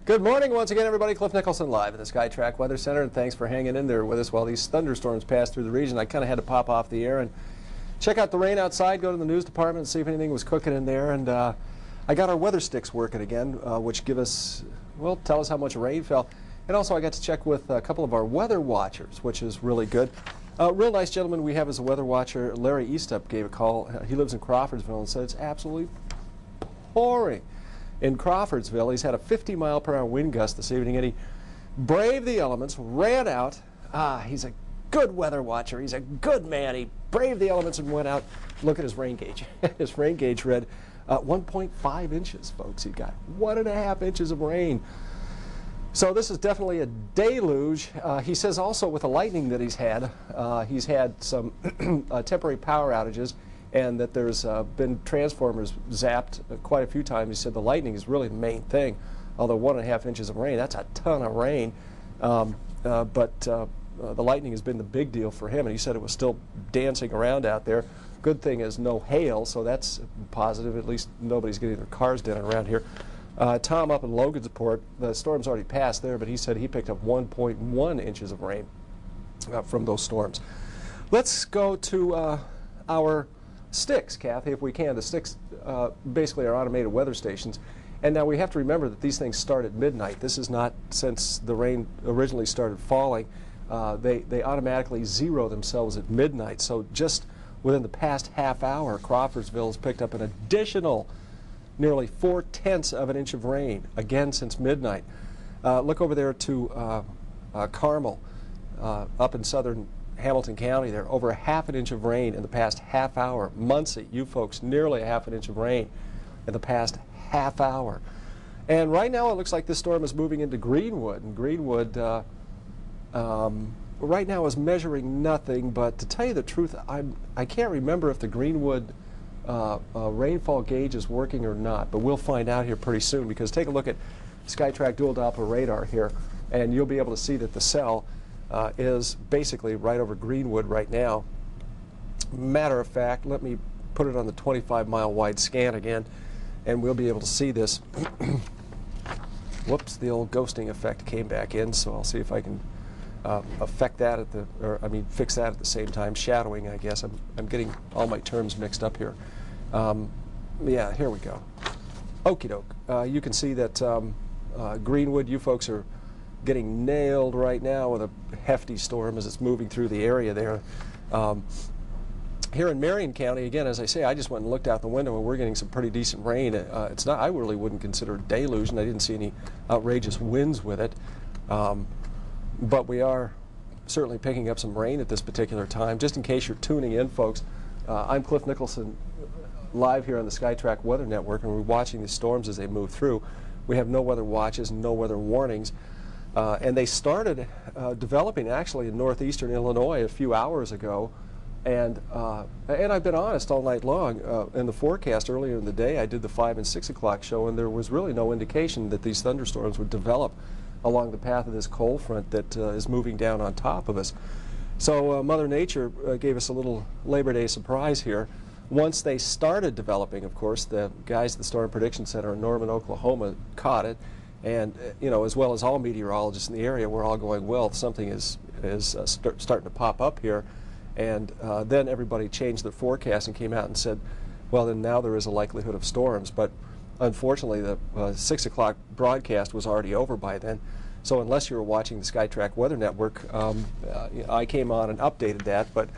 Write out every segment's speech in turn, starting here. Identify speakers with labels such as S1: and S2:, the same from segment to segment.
S1: Good morning once again, everybody. Cliff Nicholson live at the Skytrak Weather Center, and thanks for hanging in there with us while these thunderstorms pass through the region. I kind of had to pop off the air and check out the rain outside, go to the news department and see if anything was cooking in there. And I got our weather sticks working again, which give us, well, tell us how much rain fell. And also I got to check with a couple of our weather watchers, which is really good. Real nice gentleman we have as a weather watcher, Larry Eastup, gave a call. He lives in Crawfordsville and said it's absolutely pouring in Crawfordsville. He's had a 50-mile-per-hour wind gust this evening, and he braved the elements, ran out. He's a good weather watcher. He's a good man. He braved the elements and went out. Look at his rain gauge. His rain gauge read 1.5 inches, folks. He got 1.5 inches of rain. So this is definitely a deluge. He says also with the lightning that he's had some temporary power outages, and that there's been transformers zapped quite a few times. He said the lightning is really the main thing, although 1.5 inches of rain, that's a ton of rain. But the lightning has been the big deal for him, and he said it was still dancing around out there. Good thing is no hail, so that's positive. At least nobody's getting their cars down around here. Tom up in Logansport, the storm's already passed there, but he said he picked up 1.1 inches of rain from those storms. Let's go to our sticks, Kathy, if we can. The sticks basically are automated weather stations. And now we have to remember that these things start at midnight. This is not since the rain originally started falling. They automatically zero themselves at midnight. So just within the past half hour, Crawfordsville has picked up an additional nearly 4/10 of an inch of rain, again since midnight. Look over there to Carmel, up in southern Hamilton County there, over 1/2 inch of rain in the past half hour. Muncie, you folks, nearly 1/2 inch of rain in the past half hour. And right now it looks like this storm is moving into Greenwood, and Greenwood right now is measuring nothing, but to tell you the truth, I can't remember if the Greenwood rainfall gauge is working or not, but we'll find out here pretty soon, because take a look at Skytrak dual Doppler radar here, and you'll be able to see that the cell is basically right over Greenwood right now. Matter of fact, let me put it on the 25-mile wide scan again, and we'll be able to see this. Whoops, the old ghosting effect came back in, so I'll see if I can affect that at the, or I mean fix that at the same time. Shadowing, I guess. I'm getting all my terms mixed up here. Yeah, here we go. Okie doke. You can see that Greenwood, you folks are getting nailed right now with a hefty storm as it's moving through the area there. Here in Marion County, again, as I say, I just went and looked out the window and we're getting some pretty decent rain. It's not, I really wouldn't consider it a deluge, and I didn't see any outrageous winds with it. But we are certainly picking up some rain at this particular time. Just in case you're tuning in, folks, I'm Cliff Nicholson, live here on the Skytrak Weather Network, and we're watching the storms as they move through. We have no weather watches and no weather warnings. And they started developing actually in northeastern Illinois a few hours ago, and I've been honest all night long. In the forecast earlier in the day, I did the 5 and 6 o'clock show, and there was really no indication that these thunderstorms would develop along the path of this cold front that is moving down on top of us. So Mother Nature gave us a little Labor Day surprise here. Once they started developing, of course, the guys at the Storm Prediction Center in Norman, Oklahoma caught it. And, you know, as well as all meteorologists in the area, we're all going, well, something is starting to pop up here. And then everybody changed their forecast and came out and said, well, then now there is a likelihood of storms. But unfortunately, the 6 o'clock broadcast was already over by then. So unless you were watching the Skytrak Weather Network, I came on and updated that. But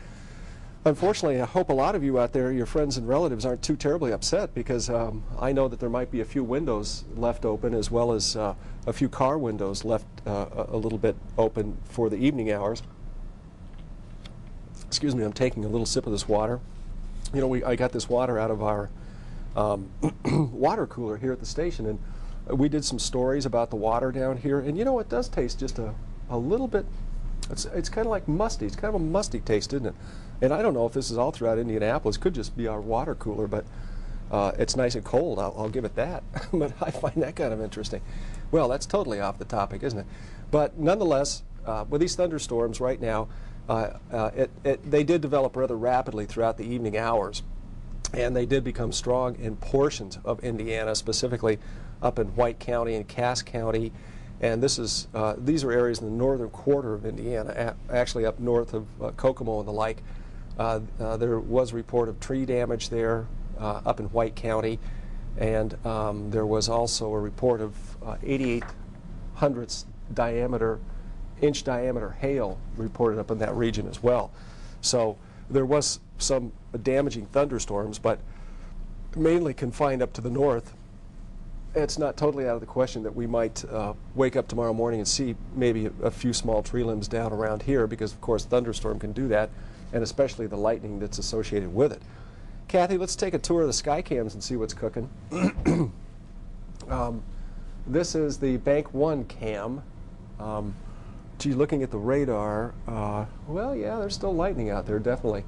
S1: unfortunately, I hope a lot of you out there, your friends and relatives, aren't too terribly upset, because I know that there might be a few windows left open, as well as a few car windows left a little bit open for the evening hours. Excuse me, I'm taking a little sip of this water. You know, I got this water out of our water cooler here at the station, and we did some stories about the water down here, and you know, it does taste just a little bit, it's kind of like musty. It's kind of a musty taste, isn't it? And I don't know if this is all throughout Indianapolis. Could just be our water cooler, but it's nice and cold. I'll give it that. But I find that kind of interesting. Well, that's totally off the topic, isn't it? But nonetheless, with these thunderstorms right now, they did develop rather rapidly throughout the evening hours. and they did become strong in portions of Indiana, specifically up in White County and Cass County. And these are areas in the northern quarter of Indiana, actually up north of Kokomo and the like. There was a report of tree damage there up in White County, and there was also a report of 88/100 inch diameter hail reported up in that region as well. So there was some damaging thunderstorms, but mainly confined up to the north. It's not totally out of the question that we might wake up tomorrow morning and see maybe a few small tree limbs down around here, because of course thunderstorm can do that, and especially the lightning that's associated with it. Kathy, let's take a tour of the sky cams and see what's cooking. This is the Bank 1 cam. Gee, looking at the radar, well, yeah, there's still lightning out there, definitely.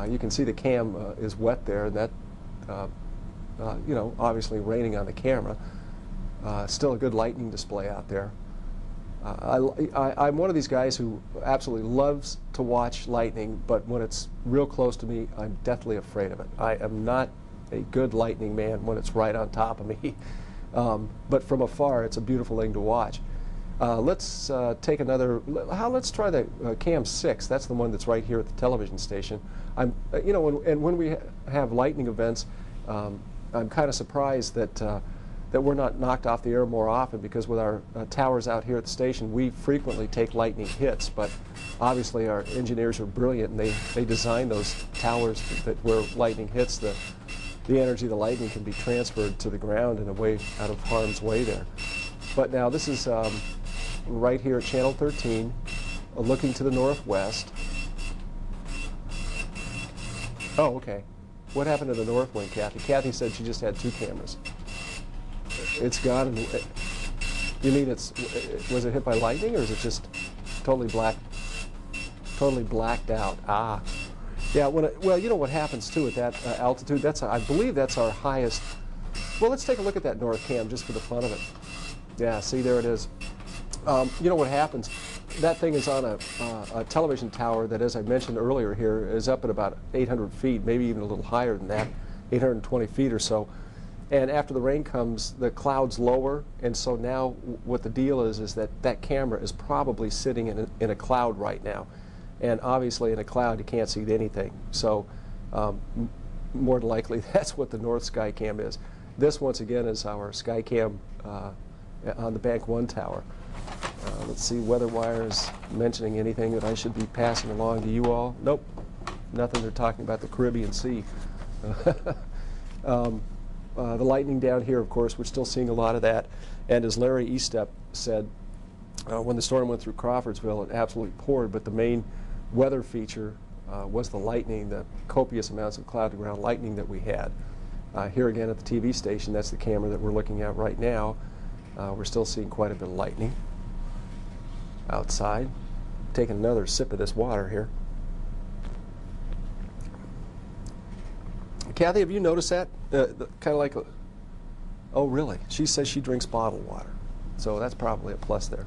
S1: You can see the cam is wet there, and that, you know, obviously raining on the camera. Still a good lightning display out there. I'm one of these guys who absolutely loves to watch lightning, but when it's real close to me, I'm deathly afraid of it. I am not a good lightning man when it's right on top of me. But from afar, it's a beautiful thing to watch. Let's take another. Let's try the Cam 6. That's the one that's right here at the television station. You know, when we have lightning events, I'm kind of surprised that that we're not knocked off the air more often, because with our towers out here at the station, we frequently take lightning hits. But obviously, our engineers are brilliant, and they design those towers that where lightning hits, the energy of the lightning can be transferred to the ground in a way out of harm's way there. But now this is right here at Channel 13, looking to the northwest. Oh, okay. What happened to the north wind, Kathy? Kathy said she just had 2 cameras. It's gone. And you mean was it hit by lightning, or is it just totally blacked out? Ah. Yeah, well, you know what happens too at that altitude? I believe that's our highest. Well, let's take a look at that north cam just for the fun of it. Yeah, see, there it is. You know what happens? That thing is on a television tower that, as I mentioned earlier here, is up at about 800 feet, maybe even a little higher than that, 820 feet or so. And after the rain comes, the clouds lower, and so now what the deal is that that camera is probably sitting in a cloud right now. And obviously in a cloud you can't see anything. So more than likely that's what the North Sky Cam is. This, once again, is our Sky Cam on the Bank 1 tower. Let's see, weather wires mentioning anything that I should be passing along to you all. Nope, nothing. They're talking about the Caribbean Sea. The lightning down here, of course, we're still seeing a lot of that. And as Larry Estep said, when the storm went through Crawfordsville, it absolutely poured, but the main weather feature was the lightning, the copious amounts of cloud-to-ground lightning that we had. Here again at the TV station, that's the camera that we're looking at right now. We're still seeing quite a bit of lightning outside. Taking another sip of this water here. Kathy, have you noticed that? Kind of like oh, really? She says she drinks bottled water. So that's probably a plus there.